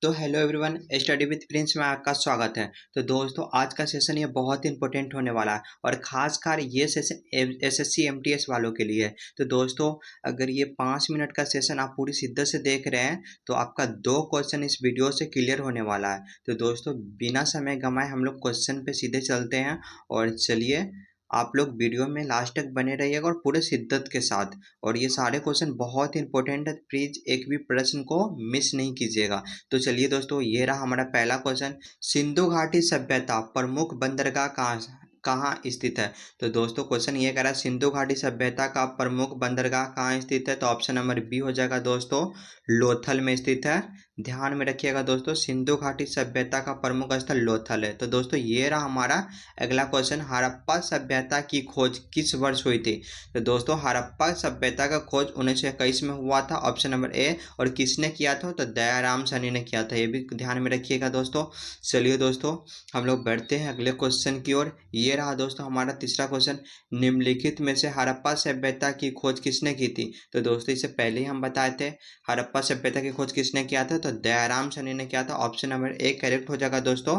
तो hello everyone, study with Prince में आपका स्वागत है। तो दोस्तों, आज का सेशन ये बहुत इंपॉर्टेंट होने वाला है और खासकर ये सेशन एसएससी एमटीएस वालों के लिए है। तो दोस्तों, अगर ये 5 मिनट का सेशन आप पूरी शिद्दत से देख रहे हैं तो आपका 2 क्वेश्चन इस वीडियो से क्लियर होने वाला है। तो दोस्तों, बिना समय गंवाए हम लोग क्वेश्चन पे सीधे चलते हैं और चलिए, आप लोग वीडियो में लास्ट तक बने रहिएगा और पूरे शिद्दत के साथ। और ये सारे क्वेश्चन बहुत इंपॉर्टेंट है, प्लीज एक भी प्रश्न को मिस नहीं कीजिएगा। तो चलिए दोस्तों, ये रहा हमारा पहला क्वेश्चन। सिंधु घाटी सभ्यता प्रमुख बंदरगाह कहाँ स्थित है? तो दोस्तों, क्वेश्चन ये कह रहा है सिंधु घाटी सभ्यता का प्रमुख बंदरगाह कहाँ स्थित है? तो ऑप्शन नंबर बी हो जाएगा दोस्तों, लोथल में स्थित है। ध्यान में रखिएगा दोस्तों, सिंधु घाटी सभ्यता का प्रमुख स्थल लोथल है। तो दोस्तों, ये रहा हमारा अगला क्वेश्चन। हड़प्पा सभ्यता की खोज किस वर्ष हुई थी? तो दोस्तों, हड़प्पा सभ्यता का खोज 1921 में हुआ था, ऑप्शन नंबर ए। और किसने किया था? तो दयाराम साहनी ने किया था। ये भी ध्यान में रखिएगा दोस्तों। चलिए दोस्तों, हम लोग बढ़ते हैं अगले क्वेश्चन की ओर। ये रहा दोस्तों हमारा तीसरा क्वेश्चन। निम्नलिखित में से हड़प्पा सभ्यता की खोज किसने की थी? तो दोस्तों, इससे पहले ही हम बताए थे हड़प्पा सभ्यता की खोज किसने किया था, तो दयाराम साहनी ने किया था। ऑप्शन नंबर ए करेक्ट हो जाएगा दोस्तों।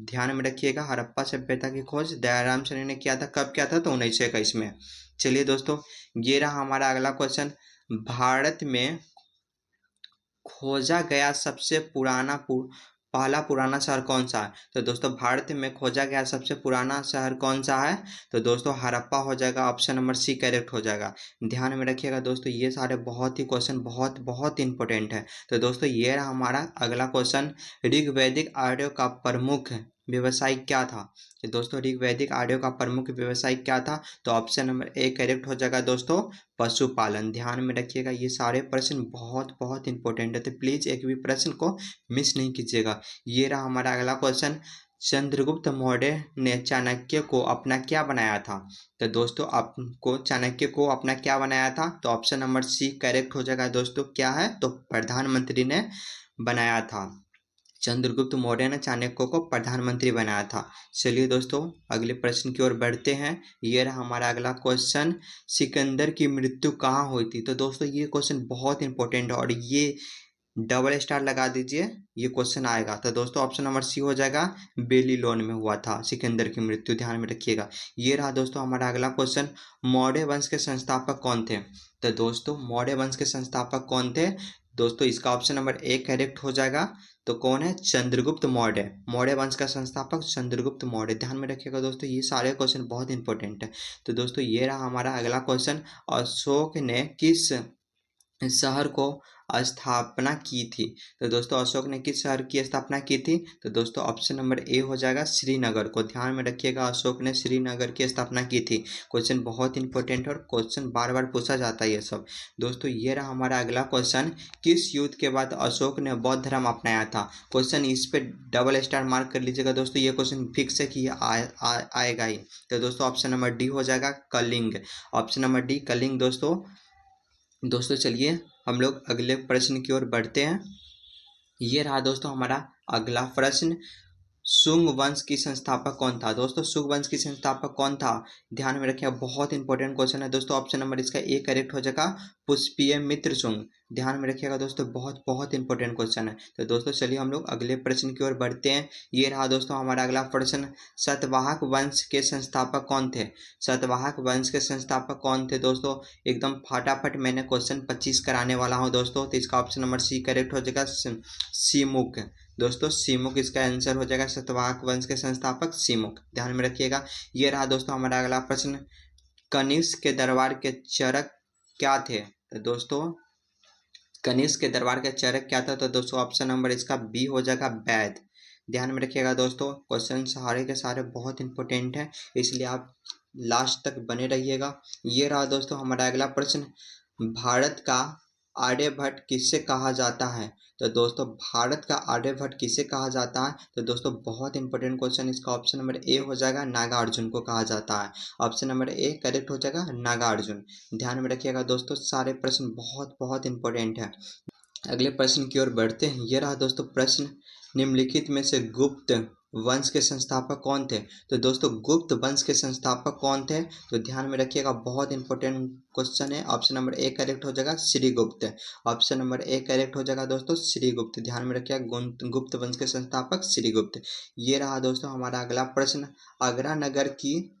ध्यान में रखिएगा, हड़प्पा सभ्यता की खोज दयाराम साहनी ने किया था। कब किया था? तो 1921 में। चलिए दोस्तों, ये रहा हमारा अगला क्वेश्चन। भारत में खोजा गया सबसे पहला पुराना शहर कौन सा है? तो दोस्तों, भारत में खोजा गया सबसे पुराना शहर कौन सा है? तो दोस्तों, हड़प्पा हो जाएगा। ऑप्शन नंबर सी करेक्ट हो जाएगा। ध्यान में रखिएगा दोस्तों, ये सारे बहुत ही क्वेश्चन बहुत बहुत इंपॉर्टेंट है। तो दोस्तों, ये रहा हमारा अगला क्वेश्चन। ऋग्वैदिक आर्यों का प्रमुख व्यवसाय क्या था? तो दोस्तों, ऋग्वैदिक आर्यों का प्रमुख व्यवसाय क्या था? तो ऑप्शन नंबर ए करेक्ट हो जाएगा दोस्तों, पशुपालन। ध्यान में रखिएगा, ये सारे प्रश्न बहुत बहुत इंपॉर्टेंट है, तो प्लीज एक भी प्रश्न को मिस नहीं कीजिएगा। ये रहा हमारा अगला क्वेश्चन। चंद्रगुप्त मौर्य ने चाणक्य को अपना क्या बनाया था? तो दोस्तों, आपको चाणक्य को अपना क्या बनाया था? तो ऑप्शन नंबर सी करेक्ट हो जाएगा दोस्तों। क्या है? तो प्रधानमंत्री ने बनाया था। चंद्रगुप्त मौर्य ने चाणक्य को प्रधानमंत्री बनाया था। चलिए दोस्तों, अगले प्रश्न की ओर बढ़ते हैं। ये रहा हमारा अगला क्वेश्चन। सिकंदर की मृत्यु कहाँ हुई थी? तो दोस्तों, ये क्वेश्चन बहुत इंपॉर्टेंट है और ये डबल स्टार लगा दीजिए, ये क्वेश्चन आएगा। तो दोस्तों, ऑप्शन नंबर सी हो जाएगा, बेबीलोन में हुआ था सिकंदर की मृत्यु। ध्यान में रखिएगा। ये रहा दोस्तों हमारा अगला क्वेश्चन। मौर्य वंश के संस्थापक कौन थे? तो दोस्तों, मौर्य वंश के संस्थापक कौन थे? दोस्तों, इसका ऑप्शन नंबर ए करेक्ट हो जाएगा। तो कौन है? चंद्रगुप्त मौर्य। मौर्य वंश का संस्थापक चंद्रगुप्त मौर्य। ध्यान में रखिएगा दोस्तों, ये सारे क्वेश्चन बहुत इंपॉर्टेंट है। तो दोस्तों, ये रहा हमारा अगला क्वेश्चन। अशोक ने किस शहर को स्थापना की थी? तो दोस्तों, अशोक ने किस शहर की स्थापना की थी? तो दोस्तों, ऑप्शन नंबर ए हो जाएगा, श्रीनगर को। ध्यान में रखिएगा, अशोक ने श्रीनगर की स्थापना की थी। क्वेश्चन बहुत इंपॉर्टेंट है और क्वेश्चन बार बार पूछा जाता है ये सब। दोस्तों, ये रहा हमारा अगला क्वेश्चन। किस युद्ध के बाद अशोक ने बौद्ध धर्म अपनाया था? क्वेश्चन इस पे डबल स्टार मार्क कर लीजिएगा दोस्तों, ये क्वेश्चन फिक्स है कि आएगा ही। तो दोस्तों, ऑप्शन नंबर डी हो जाएगा, culling. Option number D culling दोस्तों चलिए, हम लोग अगले प्रश्न की ओर बढ़ते हैं। ये रहा दोस्तों हमारा अगला प्रश्न। शुंग वंश की संस्थापक कौन था? दोस्तों, शुंग वंश की संस्थापक कौन था? ध्यान में रखिए, बहुत इंपॉर्टेंट क्वेश्चन है दोस्तों। ऑप्शन नंबर इसका ए करेक्ट हो जाएगा, पुष्पीय मित्र शुंग। ध्यान में रखिएगा दोस्तों, बहुत बहुत इंपॉर्टेंट क्वेश्चन है। तो दोस्तों, चलिए हम लोग अगले प्रश्न की ओर बढ़ते हैं। ये रहा दोस्तों हमारा अगला प्रश्न। सतवाहक वंश के संस्थापक कौन थे? सतवाहक वंश के संस्थापक कौन थे? दोस्तों, एकदम फटाफट मैंने क्वेश्चन 25 कराने वाला हूँ दोस्तों। तो इसका ऑप्शन नंबर सी करेक्ट हो जाएगा, सीमुक। दोस्तों, सीमुक इसका आंसर हो जाएगा, सतवाहक वंश के संस्थापक सीमुक। ध्यान में रखिएगा। ये रहा दोस्तों हमारा अगला प्रश्न। कनिष्क के दरबार के चरक क्या थे? तो दोस्तों, कनिष्क के दरबार के चरक क्या था? तो दोस्तों, ऑप्शन नंबर इसका बी हो जाएगा, वैद। ध्यान में रखिएगा दोस्तों, क्वेश्चन सारे के सारे बहुत इंपॉर्टेंट हैं, इसलिए आप लास्ट तक बने रहिएगा। ये रहा दोस्तों हमारा अगला प्रश्न। भारत का आर्यभट्ट किससे कहा जाता है? तो दोस्तों, भारत का आर्यभट्ट किसे कहा जाता है? तो दोस्तों, बहुत इंपॉर्टेंट क्वेश्चन, इसका ऑप्शन नंबर ए हो जाएगा, नागार्जुन को कहा जाता है। ऑप्शन नंबर ए करेक्ट हो जाएगा, नागार्जुन। ध्यान में रखिएगा दोस्तों, सारे प्रश्न बहुत बहुत इंपॉर्टेंट है। अगले प्रश्न की ओर बढ़ते हैं। ये रहा दोस्तों प्रश्न। निम्नलिखित में से गुप्त वंश के संस्थापक कौन थे? तो दोस्तों गुप्त वंश के संस्थापक कौन थे? तो ध्यान में रखिएगा, बहुत इंपॉर्टेंट क्वेश्चन है। ऑप्शन नंबर ए करेक्ट हो जाएगा Shrigupta. Option number A correct हो जाएगा दोस्तों श्रीगुप्त। ध्यान में रखिएगा गुप्त वंश के संस्थापक श्रीगुप्त। ये रहा दोस्तों हमारा अगला प्रश्न, आगरा नगर की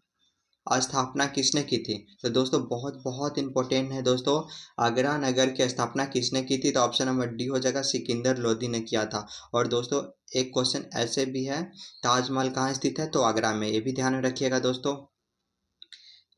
स्थापना किसने की थी? तो दोस्तों बहुत बहुत इंपॉर्टेंट है दोस्तों, आगरा नगर की स्थापना किसने की थी? तो ऑप्शन नंबर डी हो जाएगा सिकंदर लोदी ने किया था। और दोस्तों एक क्वेश्चन ऐसे भी है, ताजमहल कहाँ स्थित है? तो आगरा में, ये भी ध्यान में रखिएगा दोस्तों।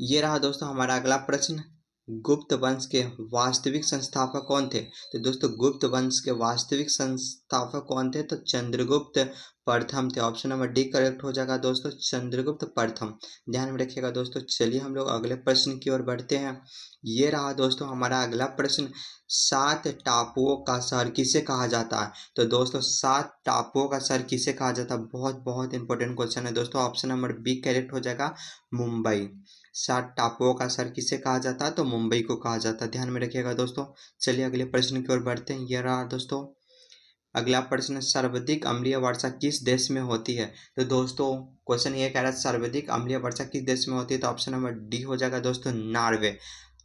ये रहा दोस्तों हमारा अगला प्रश्न, गुप्त वंश के वास्तविक संस्थापक कौन थे? तो दोस्तों गुप्त वंश के वास्तविक संस्थापक कौन थे? तो चंद्रगुप्त प्रथम थे। ऑप्शन नंबर डी करेक्ट हो जाएगा दोस्तों चंद्रगुप्त प्रथम। ध्यान में रखिएगा दोस्तों। चलिए हम लोग अगले प्रश्न की ओर बढ़ते हैं। ये रहा दोस्तों हमारा अगला प्रश्न, सात टापुओं का शहर किसे कहा जाता है? तो दोस्तों सात टापुओं का शहर किसे कहा जाता है? बहुत बहुत इंपॉर्टेंट क्वेश्चन है दोस्तों। ऑप्शन नंबर बी करेक्ट हो जाएगा मुंबई। सात टापुओं का शहर किसे कहा जाता है? तो मुंबई को कहा जाता है। ध्यान में रखिएगा दोस्तों। चलिए अगले प्रश्न की ओर बढ़ते हैं। यह रहा दोस्तों अगला प्रश्न, सर्वाधिक अम्लीय वर्षा किस देश में होती है? तो दोस्तों क्वेश्चन ये कह रहा है सर्वाधिक अम्लीय वर्षा किस देश में होती है? तो ऑप्शन नंबर डी हो जाएगा दोस्तों Norway.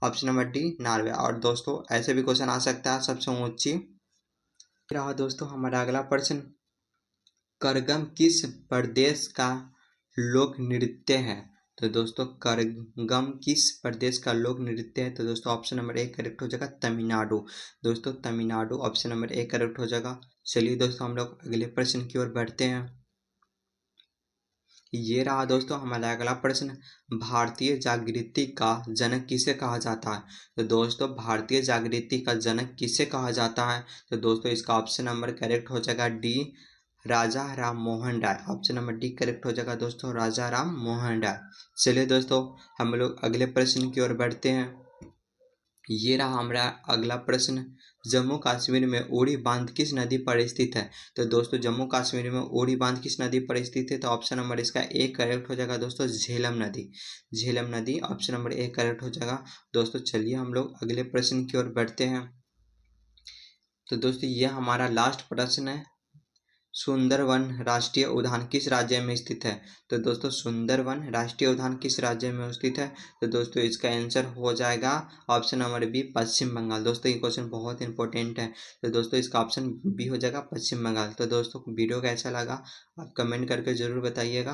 Option number D Norway. और दोस्तों ऐसे भी क्वेश्चन आ सकता है, सबसे ऊंची रहा दोस्तों हमारा अगला प्रश्न, करगम किस प्रदेश का लोक नृत्य है? तो दोस्तों करगम किस प्रदेश का लोक नृत्य है? तो दोस्तों ऑप्शन नंबर ए करेक्ट हो जाएगा तमिलनाडु। दोस्तों Tamil Nadu option number A correct हो जाएगा। चलिए दोस्तों हम लोग अगले प्रश्न की ओर बढ़ते हैं। ये रहा दोस्तों हमारा अगला प्रश्न, भारतीय जागृति का जनक किसे कहा जाता है? तो दोस्तों भारतीय जागृति का जनक किसे कहा जाता है? तो दोस्तों इसका ऑप्शन नंबर करेक्ट हो जाएगा डी राजा Ram Mohan Roy. Option number D correct हो जाएगा दोस्तों राजा राम मोहन राय। चलिए दोस्तों हम लोग अगले प्रश्न की ओर बढ़ते हैं। ये रहा हमारा अगला प्रश्न, जम्मू कश्मीर में उड़ी बांध किस नदी पर स्थित है? तो दोस्तों जम्मू कश्मीर में उड़ी बांध किस नदी पर स्थित है? तो ऑप्शन नंबर इसका ए करेक्ट हो जाएगा दोस्तों झेलम नदी। झेलम नदी ऑप्शन नंबर ए करेक्ट हो जाएगा दोस्तों। चलिए हम लोग अगले प्रश्न की ओर बढ़ते हैं। तो दोस्तों ये हमारा लास्ट प्रश्न है, सुंदरवन राष्ट्रीय उद्यान किस राज्य में स्थित है? तो दोस्तों सुंदरवन राष्ट्रीय उद्यान किस राज्य में स्थित है? तो दोस्तों इसका आंसर हो जाएगा ऑप्शन नंबर बी पश्चिम बंगाल। दोस्तों ये क्वेश्चन बहुत इंपॉर्टेंट है। तो दोस्तों इसका ऑप्शन बी हो जाएगा पश्चिम बंगाल। तो दोस्तों वीडियो कैसा लगा आप कमेंट करके ज़रूर बताइएगा।